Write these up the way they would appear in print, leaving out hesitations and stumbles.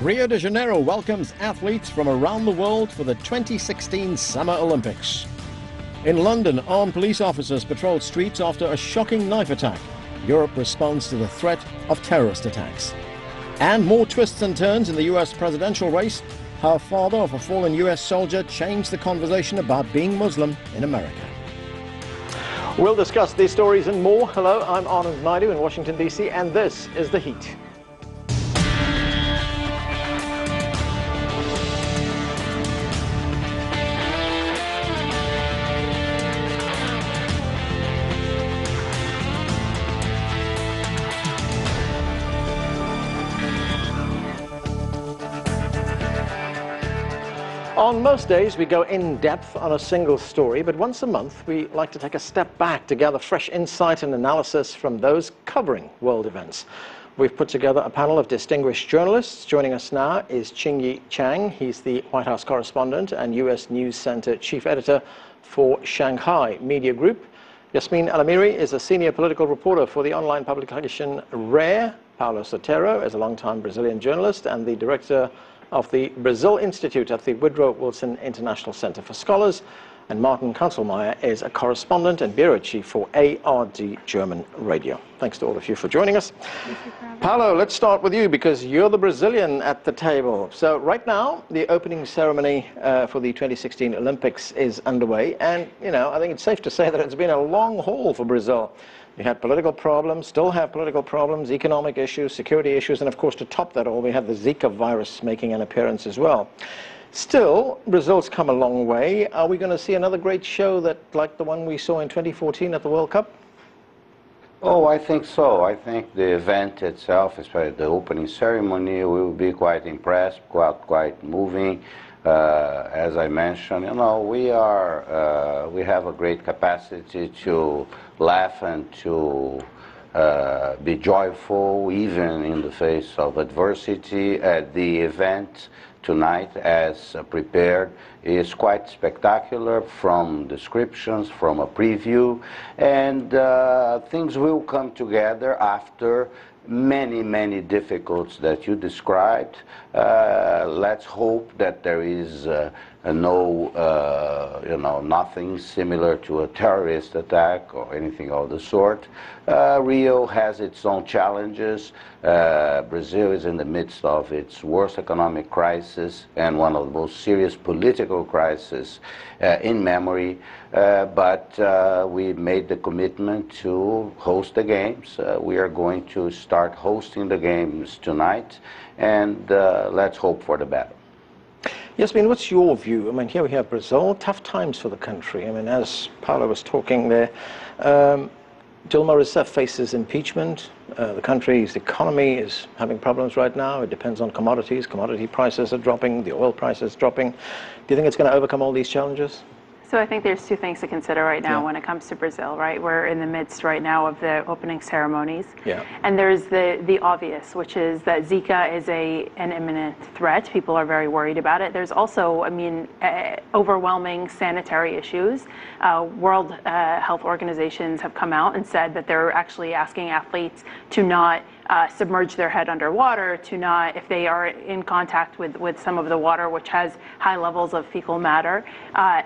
Rio de Janeiro welcomes athletes from around the world for the 2016 Summer Olympics. In London, armed police officers patrolled streets after a shocking knife attack. Europe responds to the threat of terrorist attacks. And more twists and turns in the US presidential race. How father of a fallen US soldier changed the conversation about being Muslim in America. We'll discuss these stories and more. Hello, I'm Anand Naidu in Washington, D.C., and this is The Heat. On most days, we go in depth on a single story, but once a month, we like to take a step back to gather fresh insight and analysis from those covering world events. We've put together a panel of distinguished journalists. Joining us now is Qingyi Chang. He's the White House correspondent and U.S. News Center chief editor for Shanghai Media Group. Yasmin Alamiri is a senior political reporter for the online publication Rare. Paulo Sotero is a longtime Brazilian journalist and the director of the Brazil Institute at the Woodrow Wilson International Center for Scholars. And Martin Kanzelmeier is a correspondent and bureau chief for ARD German Radio. Thanks to all of you for joining us. Paulo, let's start with you because you're the Brazilian at the table. So right now, the opening ceremony for the 2016 Olympics is underway. And, you know, I think it's safe to say that it's been a long haul for Brazil. We had political problems, still have political problems, economic issues, security issues, and of course to top that all, we have the Zika virus making an appearance as well. Still, Brazil's come a long way. Are we going to see another great show that, like the one we saw in 2014 at the World Cup? Oh, I think so. I think the event itself, especially the opening ceremony, will be quite impressed, quite moving. As I mentioned, you know, we have a great capacity to laugh and to be joyful even in the face of adversity. The event tonight, as prepared, is quite spectacular from descriptions, from a preview, and things will come together after many difficulties that you described. Let's hope that there is nothing similar to a terrorist attack or anything of the sort. Rio has its own challenges. Brazil is in the midst of its worst economic crisis and one of the most serious political crises in memory. But we made the commitment to host the games. We are going to start hosting the games tonight, and let's hope for the better. Yasmin, what's your view? I mean, here we have Brazil, tough times for the country. I mean, as Paulo was talking there, Dilma Rousseff faces impeachment. The country's economy is having problems right now. It depends on commodities. Commodity prices are dropping. The oil price is dropping. Do you think it's going to overcome all these challenges? So I think there's two things to consider right now when it comes to Brazil, right? We're in the midst right now of the opening ceremonies. And there's the obvious, which is that Zika is an imminent threat. People are very worried about it. There's also, I mean, overwhelming sanitary issues. World Health Organizations have come out and said that they're actually asking athletes to not submerge their head underwater, to not, if they are in contact with some of the water which has high levels of fecal matter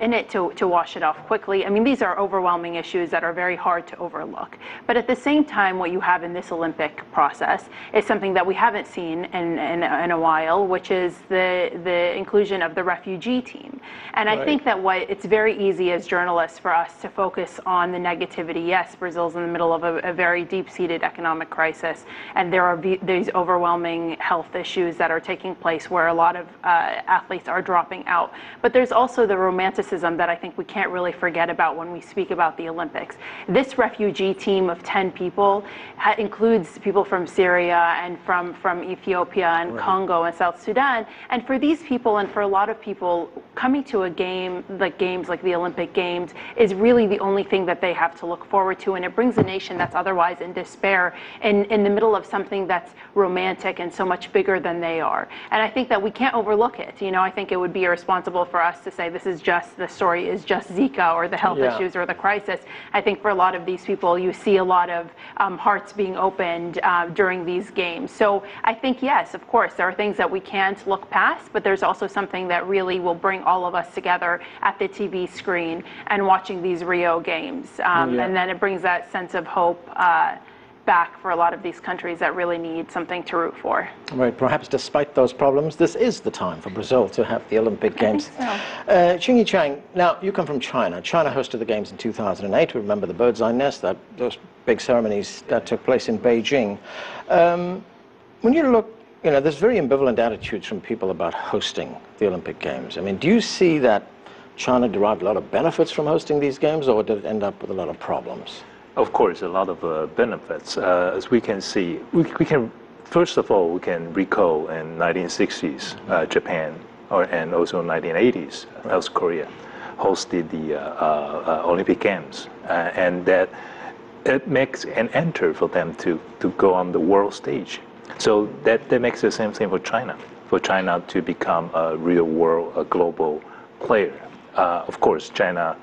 in it, to wash it off quickly. I mean, these are overwhelming issues that are very hard to overlook. But at the same time, what you have in this Olympic process is something that we haven't seen in a while, which is the inclusion of the refugee team. And I think that it's very easy as journalists for us to focus on the negativity. Yes, Brazil's in the middle of a very deep-seated economic crisis, and there are these overwhelming health issues that are taking place where a lot of athletes are dropping out. But there's also the romanticism that I think we can't really forget about when we speak about the Olympics. This refugee team of 10 people includes people from Syria and from Ethiopia and Congo and South Sudan. And for these people and for a lot of people, coming to a game like the Olympic Games is really the only thing that they have to look forward to. And it brings a nation that's otherwise in despair in the middle of of something that's romantic and so much bigger than they are. And I think that we can't overlook it. You know, I think it would be irresponsible for us to say this is just, the story is just Zika or the health issues or the crisis. I think for a lot of these people, you see a lot of hearts being opened during these games. So I think, yes, of course, there are things that we can't look past, but there's also something that really will bring all of us together at the TV screen and watching these Rio games. And then it brings that sense of hope back for a lot of these countries that really need something to root for. Right, perhaps despite those problems, this is the time for Brazil to have the Olympic Games. I think so. Qingyi Chang, now you come from China. China hosted the Games in 2008. We remember the Bird's Eye Nest, those big ceremonies that took place in Beijing. When you look, you know, there's very ambivalent attitudes from people about hosting the Olympic Games. I mean, do you see that China derived a lot of benefits from hosting these games, or did it end up with a lot of problems? Of course, a lot of benefits. As we can see, we can, first of all, we can recall in 1960s, Japan, and also 1980s, South Korea hosted the Olympic Games, and that it makes an enter for them to go on the world stage. So that makes the same thing for China to become a real world, a global player. Of course, China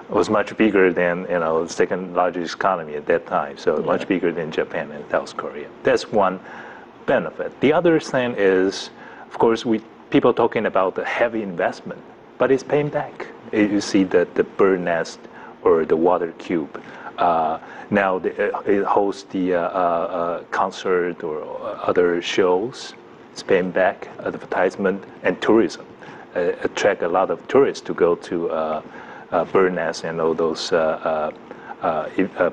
was much bigger than, you know, the second largest economy at that time, so much bigger than Japan and South Korea. That's one benefit. The other thing is, of course, people talking about the heavy investment, but it's paying back. You see that the bird nest or the water cube. Now it hosts the concert or other shows. It's paying back, advertisement and tourism. Attract a lot of tourists to go to bird nests and all those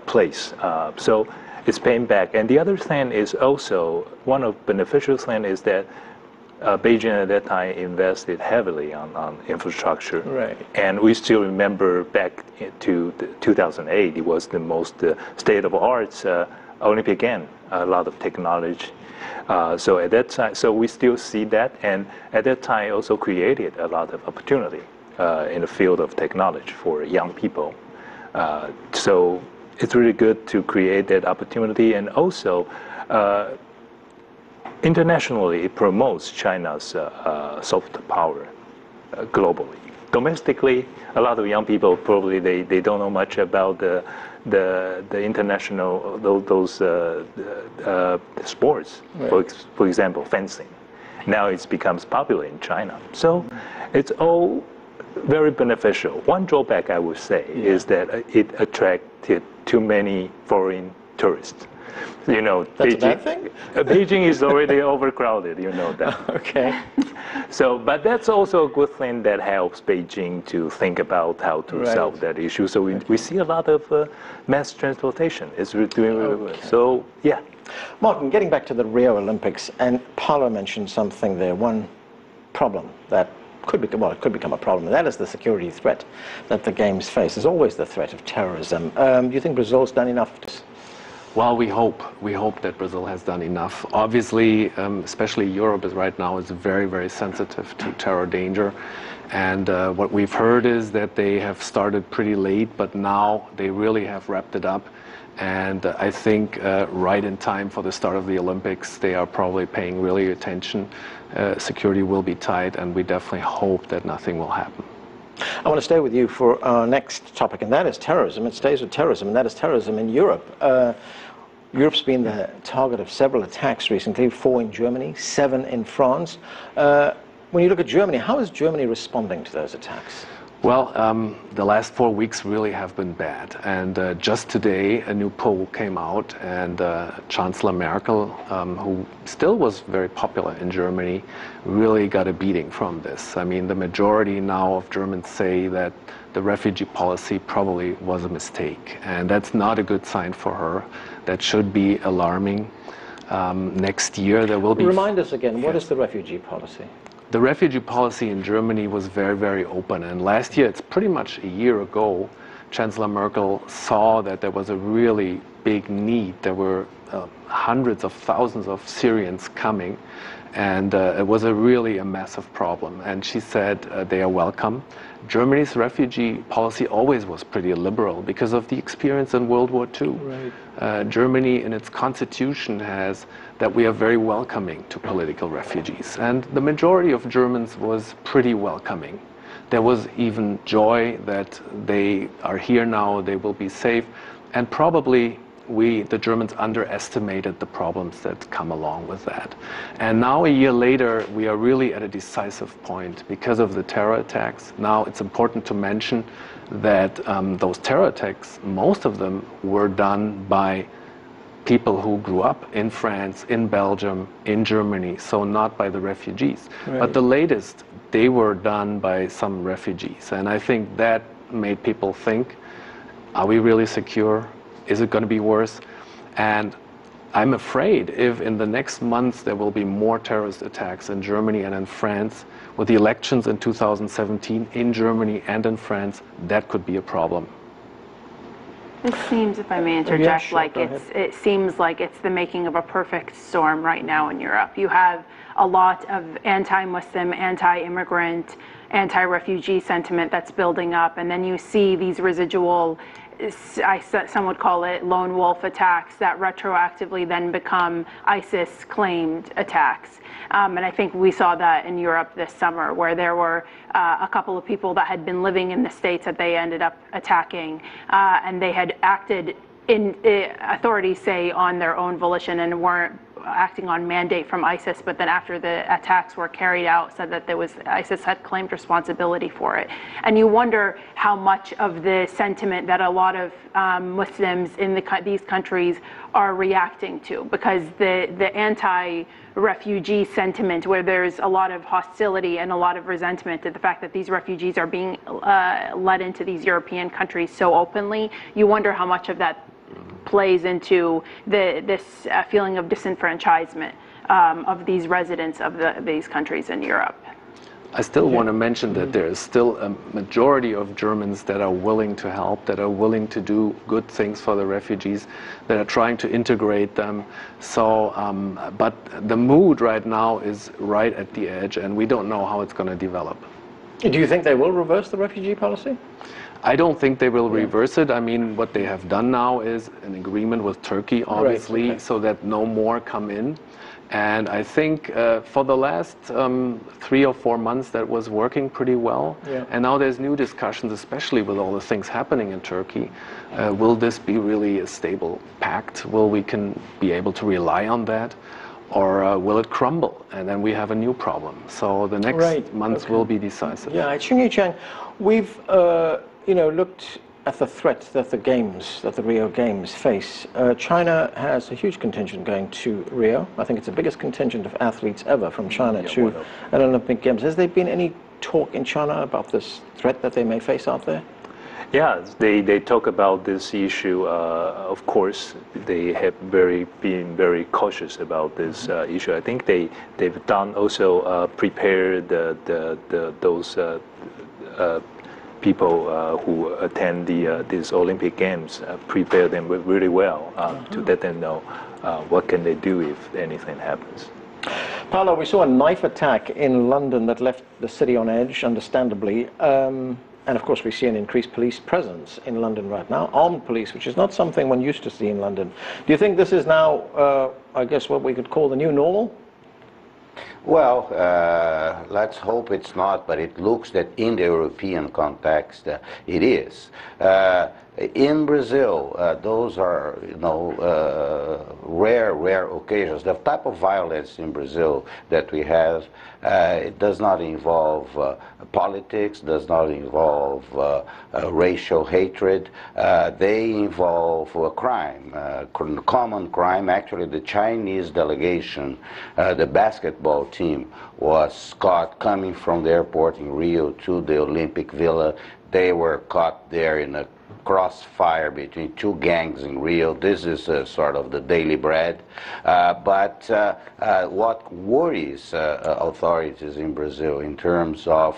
places. So it's paying back. And the other thing is also, one of the beneficial things is that Beijing at that time invested heavily on infrastructure. Right. And we still remember back to 2008, it was the most state-of-the-art Olympic game, a lot of technology. So at that time, so we still see that, and at that time also created a lot of opportunity in the field of technology for young people. So it's really good to create that opportunity, and also internationally it promotes China's soft power globally. Domestically, a lot of young people probably they don't know much about the international those sports. Right. For example, fencing. Now it becomes popular in China. So it's all very beneficial. One drawback I would say is that it attracted too many foreign tourists. You know, that's Beijing, a bad thing? Beijing is already overcrowded, you know that. Okay. So, but that's also a good thing that helps Beijing to think about how to solve that issue. So we see a lot of mass transportation. It's doing really well. So, yeah. Martin, getting back to the Rio Olympics, and Paolo mentioned something there, one problem that could become a problem, and that is the security threat that the Games face. There's always the threat of terrorism. Do you think Brazil's done enough? Well, we hope that Brazil has done enough. Obviously, especially Europe right now is very, very sensitive to terror danger. And what we've heard is that they have started pretty late, but now they really have wrapped it up. And I think right in time for the start of the Olympics, they are probably paying really attention. Security will be tight, and we definitely hope that nothing will happen. I want to stay with you for our next topic, and that is terrorism. It stays with terrorism, and that is terrorism in Europe. Europe's been the target of several attacks recently, 4 in Germany, 7 in France. When you look at Germany, how is Germany responding to those attacks? Well, the last 4 weeks really have been bad. And just today, a new poll came out, and Chancellor Merkel, who still was very popular in Germany, really got a beating from this. I mean, the majority now of Germans say that the refugee policy probably was a mistake. And that's not a good sign for her. That should be alarming. Next year, there will be... Remind us again, what is the refugee policy? The refugee policy in Germany was very, very open. And last year, it's pretty much a year ago, Chancellor Merkel saw that there was a really big need. There were hundreds of thousands of Syrians coming, and it was really a massive problem. And she said they are welcome. Germany's refugee policy always was pretty liberal because of the experience in World War II. Right. Germany, in its constitution, has that we are very welcoming to political refugees. And the majority of Germans was pretty welcoming. There was even joy that they are here now, they will be safe. And probably the Germans underestimated the problems that come along with that. And now, a year later, we are really at a decisive point because of the terror attacks. Now, it's important to mention that those terror attacks, most of them were done by people who grew up in France, in Belgium, in Germany, so not by the refugees. Right. But the latest, they were done by some refugees. And I think that made people think, are we really secure? Is it going to be worse? And I'm afraid if in the next months there will be more terrorist attacks in Germany and in France, with the elections in 2017 in Germany and in France, that could be a problem. It seems, if I may interject, it seems like it's the making of a perfect storm right now in Europe. You have a lot of anti-Muslim, anti-immigrant, anti-refugee sentiment that's building up, and then you see these residual, some would call it lone wolf attacks that retroactively then become ISIS-claimed attacks. And I think we saw that in Europe this summer, where there were a couple of people that had been living in the States that they ended up attacking, and they had acted, authorities say, on their own volition and weren't acting on mandate from ISIS, but then after the attacks were carried out, said that ISIS had claimed responsibility for it. And you wonder how much of the sentiment that a lot of Muslims in these countries are reacting to, because the anti-refugee sentiment, where there's a lot of hostility and a lot of resentment at the fact that these refugees are being led into these European countries so openly, you wonder how much of that plays into this feeling of disenfranchisement of these residents of these countries in Europe. I still want to mention that there is still a majority of Germans that are willing to help, that are willing to do good things for the refugees, that are trying to integrate them. So, but the mood right now is right at the edge, and we don't know how it's going to develop. Do you think they will reverse the refugee policy? I don't think they will reverse it. I mean, what they have done now is an agreement with Turkey, obviously, so that no more come in. And I think for the last 3 or 4 months that was working pretty well. Yeah. And now there's new discussions, especially with all the things happening in Turkey. Will this be really a stable pact? Will we can be able to rely on that? Or will it crumble? And then we have a new problem. So the next months will be decisive. Yeah, Ching-Yi Chang, we've looked at the threat that the Rio Games face. China has a huge contingent going to Rio. I think it's the biggest contingent of athletes ever from China to an Olympic Games. Has there been any talk in China about this threat that they may face out there? Yeah, they talk about this issue. Of course, they have been very cautious about this issue. I think they've done also prepare those people who attend these Olympic Games, prepare them really well to let them know what can they do if anything happens. Paolo, we saw a knife attack in London that left the city on edge, understandably. And of course, we see an increased police presence in London right now, armed police, which is not something one used to see in London. Do you think this is now, I guess, what we could call the new normal? Well, let's hope it's not, but it looks that in the European context, it is. In Brazil, those are, rare occasions. The type of violence in Brazil that we have, it does not involve politics, does not involve racial hatred. They involve crime, common crime. Actually, the Chinese delegation, the basketball team, was caught coming from the airport in Rio to the Olympic Villa. They were caught there in a crossfire between two gangs in Rio. This is sort of the daily bread. But what worries authorities in Brazil in terms of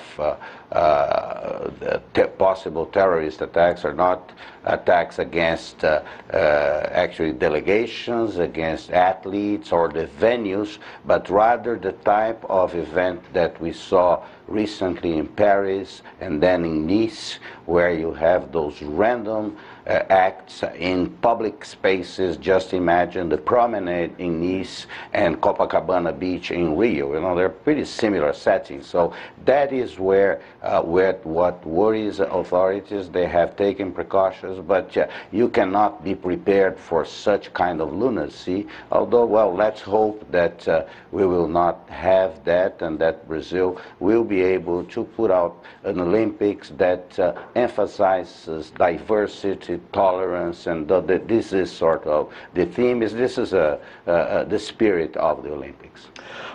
possible terrorist attacks are not attacks against actually delegations, against athletes or the venues, but rather the type of event that we saw recently in Paris and then in Nice, where you have those random acts in public spaces. Just imagine the promenade in Nice and Copacabana Beach in Rio. You know, they're pretty similar settings. So that is where what worries authorities. They have taken precautions, but you cannot be prepared for such kind of lunacy. Although, well, let's hope that we will not have that, and that Brazil will be able to put out an Olympics that emphasizes diversity, tolerance, and this is sort of the theme. This is the spirit of the Olympics.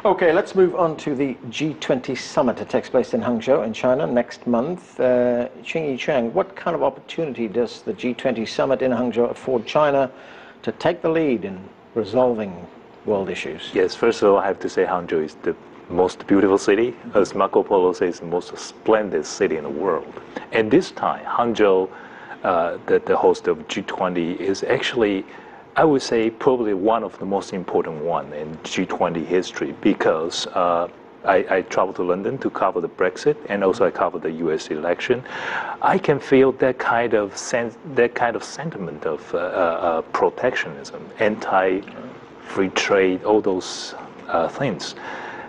Okay, let's move on to the G20 summit that takes place in Hangzhou in China next month. Qingyi Chang, what kind of opportunity does the G20 summit in Hangzhou afford China to take the lead in resolving world issues? Yes, first of all, I have to say Hangzhou is the most beautiful city. As Marco Polo says, the most splendid city in the world. And this time, Hangzhou, the host of G20, is actually, I would say, probably one of the most important one in G20 history, because I traveled to London to cover the Brexit, and also I covered the U.S. election. I can feel that kind of sentiment of protectionism, anti-free trade, all those things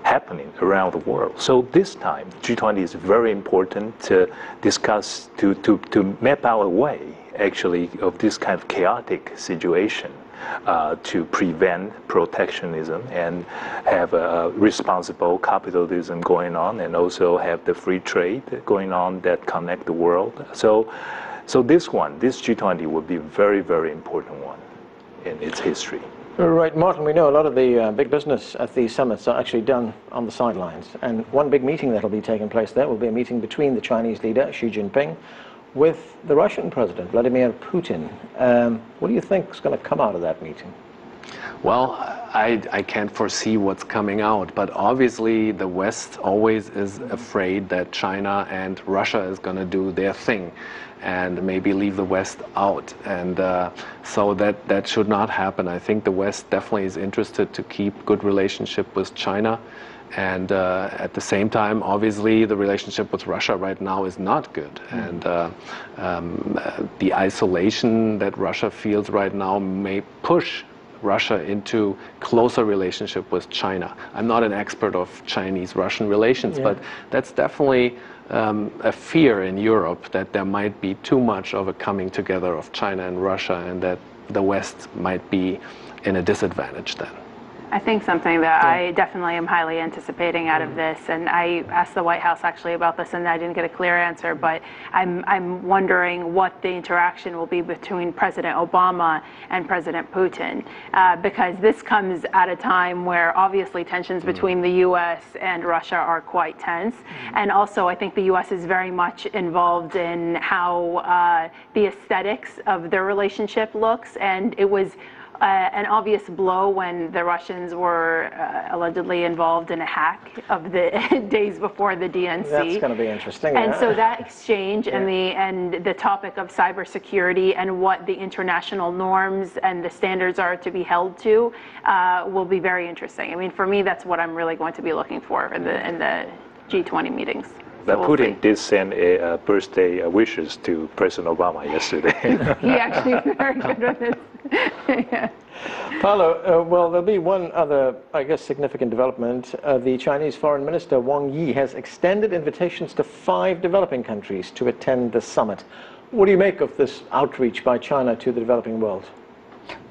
happening around the world. So this time, G20 is very important to discuss, to map out a way, actually, of this kind of chaotic situation, to prevent protectionism and have a responsible capitalism going on, and also have the free trade going on that connect the world. So this G20 will be a very, very important one in its history. Right, Martin, we know a lot of the big business at these summits are actually done on the sidelines. And one big meeting that will be taking place there will be a meeting between the Chinese leader, Xi Jinping, with the Russian president, Vladimir Putin. What do you think is going to come out of that meeting? Well, I can't foresee what's coming out, but obviously the West always is afraid that China and Russia is going to do their thing and maybe leave the West out. And so that should not happen. I think the West definitely is interested to keep good relationship with China. And at the same time, obviously, the relationship with Russia right now is not good. And the isolation that Russia feels right now may push Russia into closer relationship with China. I'm not an expert of Chinese-Russian relations, but that's definitely a fear in Europe that there might be too much of a coming together of China and Russia, and that the West might be in a disadvantage then. I think something that I definitely am highly anticipating out of this, and I asked the White House actually about this and I didn't get a clear answer, but I'm wondering what the interaction will be between President Obama and President Putin, because this comes at a time where obviously tensions between the U.S. and Russia are quite tense, and also I think the U.S. is very much involved in how the aesthetics of their relationship looks, and it was an obvious blow when the Russians were allegedly involved in a hack of the days before the DNC. That's going to be interesting. And so that exchange and the topic of cybersecurity and what the international norms and the standards are to be held to will be very interesting. I mean, for me, that's what I'm really going to be looking for in the G20 meetings. But Putin did send a birthday wishes to President Obama yesterday. He actually is very good with this. Yeah. Paolo, well, there'll be one other, I guess, significant development. The Chinese Foreign Minister Wang Yi has extended invitations to 5 developing countries to attend the summit. What do you make of this outreach by China to the developing world?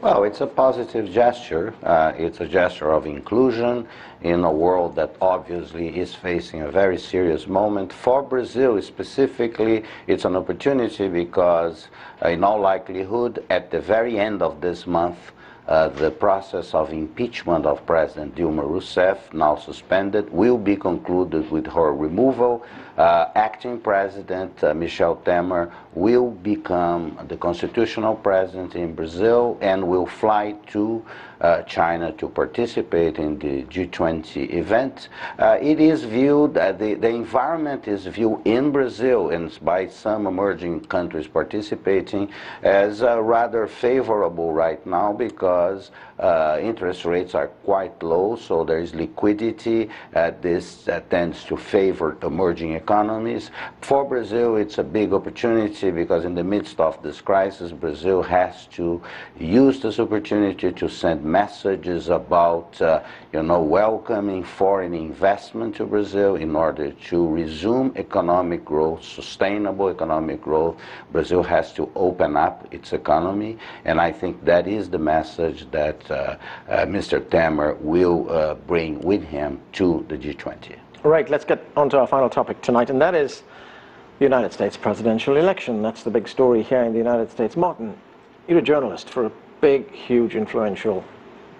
Well, it's a positive gesture. It's a gesture of inclusion in a world that obviously is facing a very serious moment. For Brazil specifically, it's an opportunity because in all likelihood, at the very end of this month, the process of impeachment of President Dilma Rousseff, now suspended, will be concluded with her removal. acting president, Michel Temer, will become the constitutional president in Brazil and will fly to China to participate in the G20 event. It is viewed, the environment is viewed in Brazil and by some emerging countries participating as rather favorable right now because interest rates are quite low, so there is liquidity. This tends to favor emerging economies. For Brazil, it's a big opportunity because in the midst of this crisis, Brazil has to use this opportunity to send messages about welcoming foreign investment to Brazil in order to resume economic growth, sustainable economic growth. Brazil has to open up its economy, and I think that is the message that Mr. Temer will bring with him to the G20. All right, let's get on to our final topic tonight, and that is the United States presidential election. That's the big story here in the United States. Martin, you're a journalist for a big, huge, influential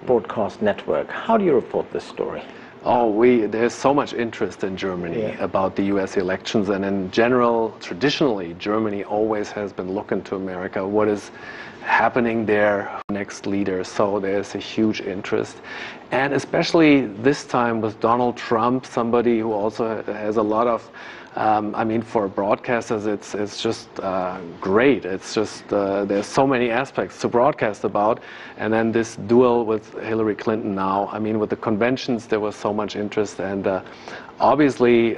broadcast network. How do you report this story? Oh, there's so much interest in Germany about the US elections, and in general, traditionally, Germany always has been looking to America. What is happening there, next leader, so there's a huge interest. And especially this time with Donald Trump, somebody who also has a lot of I mean, for broadcasters, it's just great. It's just there's so many aspects to broadcast about, and then this duel with Hillary Clinton now. I mean, with the conventions, there was so much interest, and obviously,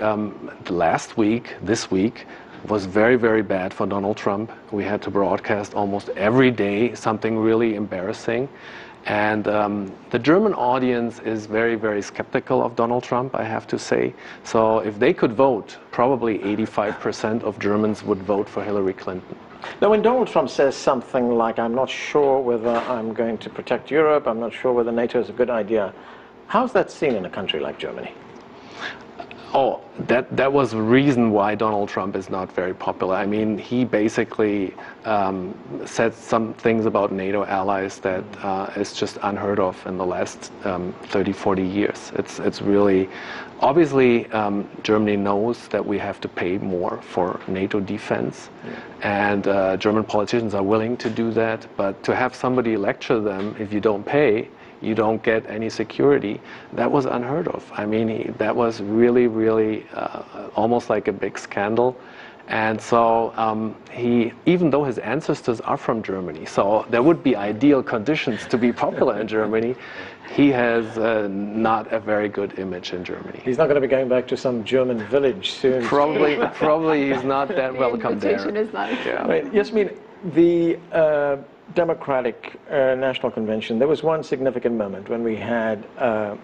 this week was very, very bad for Donald Trump. We had to broadcast almost every day something really embarrassing. And the German audience is very, very skeptical of Donald Trump, I have to say. So if they could vote, probably 85% of Germans would vote for Hillary Clinton. Now, when Donald Trump says something like, I'm not sure whether I'm going to protect Europe, I'm not sure whether NATO is a good idea, how's that seen in a country like Germany? Oh, that was the reason why Donald Trump is not very popular. I mean, he basically said some things about NATO allies that is just unheard of in the last 30, 40 years. It's really, obviously, Germany knows that we have to pay more for NATO defense, and German politicians are willing to do that, but to have somebody lecture them, if you don't pay, you don't get any security. That was unheard of. I mean, that was really, really almost like a big scandal. And so even though his ancestors are from Germany, so there would be ideal conditions to be popular in Germany, he has not a very good image in Germany. He's not going to be going back to some German village soon. Probably he's not that welcome there. The invitation is not accepted. Right. Yasmin, the Democratic National Convention, there was one significant moment when we had the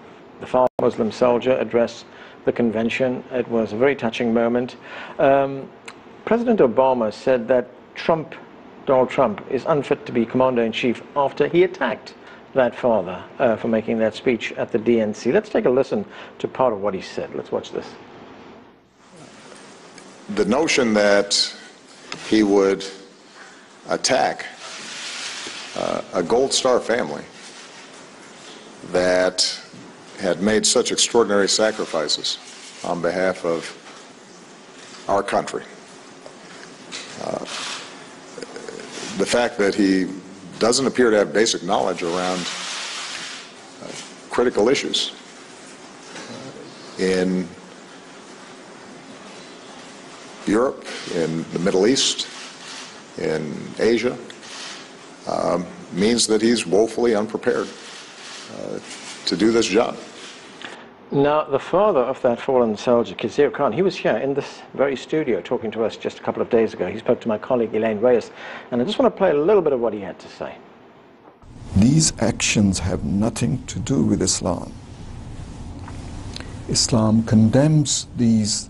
fallen Muslim soldier address the convention. It was a very touching moment. President Obama said that Donald Trump, is unfit to be commander-in-chief after he attacked that father for making that speech at the DNC. Let's take a listen to part of what he said. Let's watch this. The notion that he would attack a Gold Star family that had made such extraordinary sacrifices on behalf of our country. The fact that he doesn't appear to have basic knowledge around critical issues in Europe, in the Middle East, in Asia, means that he's woefully unprepared to do this job. Now, the father of that fallen soldier, Kizir Khan, he was here in this very studio talking to us just a couple of days ago. He spoke to my colleague Elaine Reyes, and I just want to play a little bit of what he had to say. These actions have nothing to do with Islam. Islam condemns these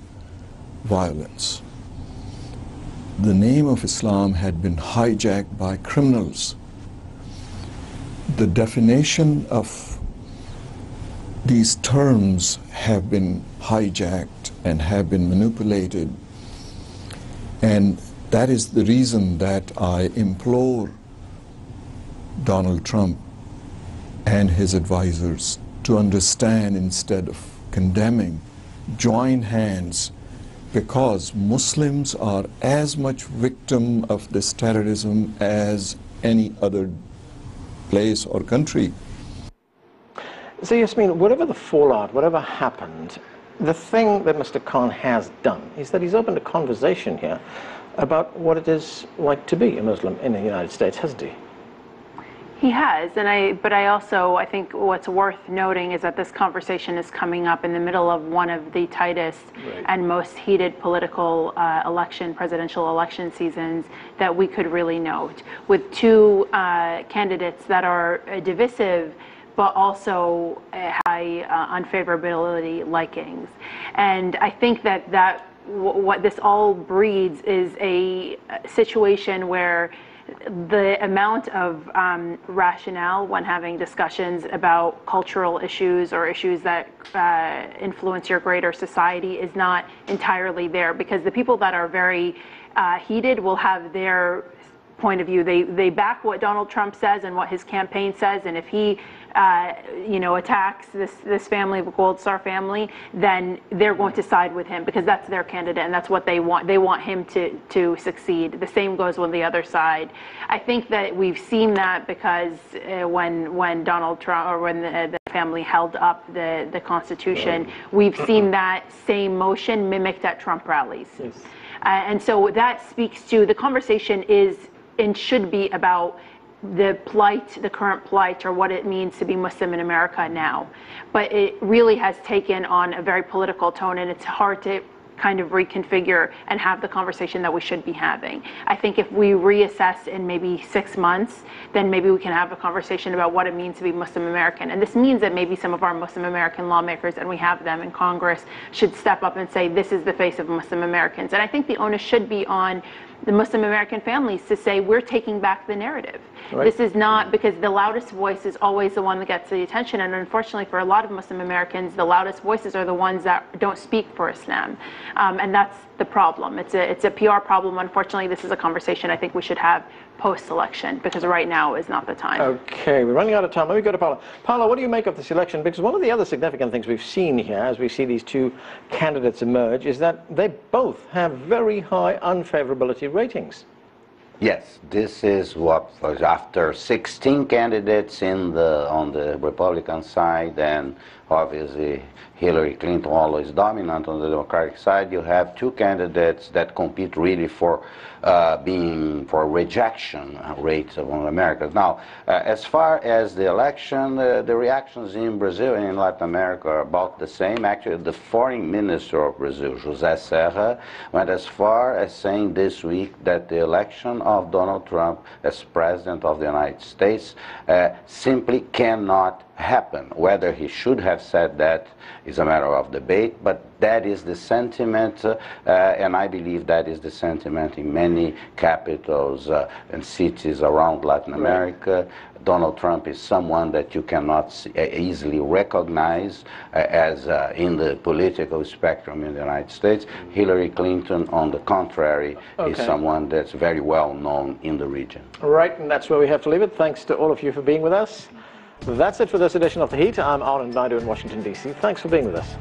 violence. The name of Islam had been hijacked by criminals. The definition of these terms have been hijacked and have been manipulated, and that is the reason that I implore Donald Trump and his advisors to understand, instead of condemning, join hands because Muslims are as much victim of this terrorism as any other place or country. So Yasmin, whatever the fallout, whatever happened, the thing that Mr. Khan has done is that he's opened a conversation here about what it is like to be a Muslim in the United States, hasn't he? He has, but I think what's worth noting is that this conversation is coming up in the middle of one of the tightest and most heated political presidential election seasons that we could really note, with two candidates that are divisive but also high unfavorability likings. And I think that what this all breeds is a situation where the amount of rationale when having discussions about cultural issues or issues that influence your greater society is not entirely there, because the people that are very heated will have their point of view. They back what Donald Trump says and what his campaign says, and if he attacks this family, the Gold Star family, then they're going to side with him because that's their candidate and that's what they want. They want him to succeed. The same goes with the other side. I think that we've seen that because when Donald Trump, or when the family held up the Constitution, we've seen that same motion mimicked at Trump rallies. Yes. And so that speaks to the conversation is and should be about the current plight, or what it means to be Muslim in America now. But it really has taken on a very political tone, and it's hard to kind of reconfigure and have the conversation that we should be having. I think if we reassess in maybe 6 months, then maybe we can have a conversation about what it means to be Muslim American. And this means that maybe some of our Muslim American lawmakers, and we have them in Congress, should step up and say, this is the face of Muslim Americans. And I think the onus should be on the Muslim American families to say, we're taking back the narrative. Right. This is not, because the loudest voice is always the one that gets the attention, and unfortunately for a lot of Muslim Americans, the loudest voices are the ones that don't speak for Islam. And that's the problem. It's a PR problem. Unfortunately, this is a conversation I think we should have post-election, because right now is not the time. Okay, we're running out of time. Let me go to Paula. Paula, what do you make of this election? Because one of the other significant things we've seen here, as we see these two candidates emerge, is that they both have very high unfavorability ratings. Yes, this is what was after 16 candidates on the Republican side, and obviously Hillary Clinton always dominant on the Democratic side. You have two candidates that compete really for rejection rates among Americans. Now, as far as the election, the reactions in Brazil and in Latin America are about the same. Actually, the foreign minister of Brazil, José Serra, went as far as saying this week that the election of Donald Trump as president of the United States simply cannot happen. Whether he should have said that is a matter of debate, but that is the sentiment, and I believe that is the sentiment in many capitals and cities around Latin America. Donald Trump is someone that you cannot easily recognize as in the political spectrum in the United States. Hillary Clinton, on the contrary, is someone that's very well known in the region. Right, and that's where we have to leave it. Thanks to all of you for being with us. That's it for this edition of The Heat. I'm Arlen Naidu in Washington, D.C. Thanks for being with us.